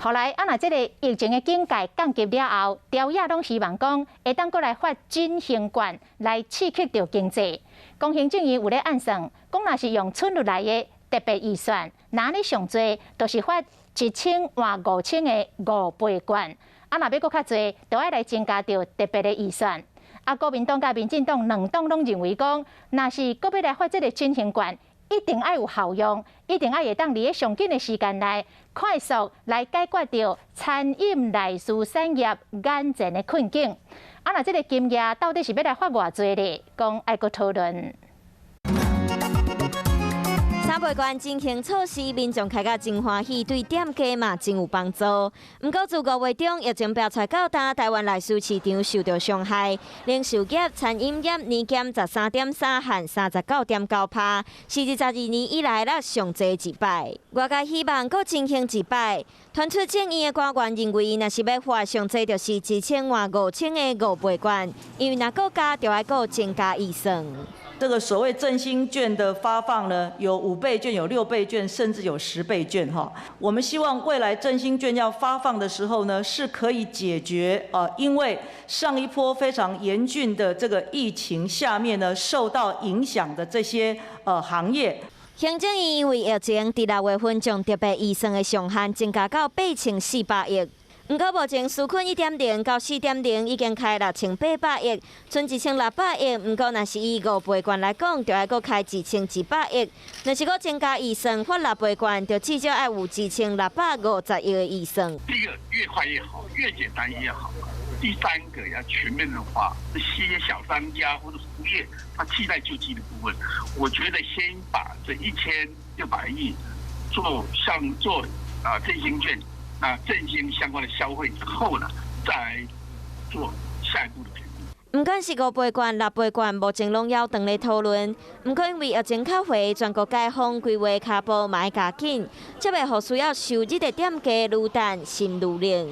后来若这个疫情的境界降级了后，朝野拢希望讲会当过来发振兴券来刺激着经济。讲行政院有咧暗算，讲若是用春入来的特别预算，哪里上侪就是发1000换5000的5倍券。若要搁较侪，就要来增加着特别的预算。国民党甲民进党两党拢认为讲，若是搁要来发这个振兴券，一定要有效用，一定要会当伫咧上紧的时间内，快速来解决掉餐饮内需产业眼前的困境。若这个金额到底是要来发偌济咧？讲爱搁讨论。三倍券振兴措施，民众开甲真欢喜，对店家嘛真有帮助。不过自5月中疫情爆出到今，台湾内需市场受到伤害，零售业、餐饮业年减13.3%和39.9%，是22年以来上济一摆。外界希望搁振兴一摆。传出正义的官员认为，若是要发上济，就是1000换5000的5倍券，因为若搁加，就要搁增加预算。这个所谓振兴券的发放呢，有5倍券、有6倍券，甚至有10倍券哈。我们希望未来振兴券要发放的时候呢，是可以解决因为上一波非常严峻的这个疫情下面呢，受到影响的这些行业。行政院因为疫情，伫6月份将特别预算的上限增加到8400亿。不过目前纾困1.0到4.0已经开6800亿，剩1600亿。不过若是以5倍券来讲，就要搁开1100亿。若是搁增加预算发6倍券，就至少要有2650亿的预算。第一个越快越好，越简单越好。第三个要全面的话，这些小商家或者服务业，他期待救济的部分，我觉得先把这1600亿做振兴券。振兴相关的消费之后呢，再来做下一步的决定。不管是5倍券、6倍券，目前拢要等咧讨论。不过因为疫情较回，全国解封规划脚步嘛要加紧，才袂互需要受日的店家愈等心愈冷。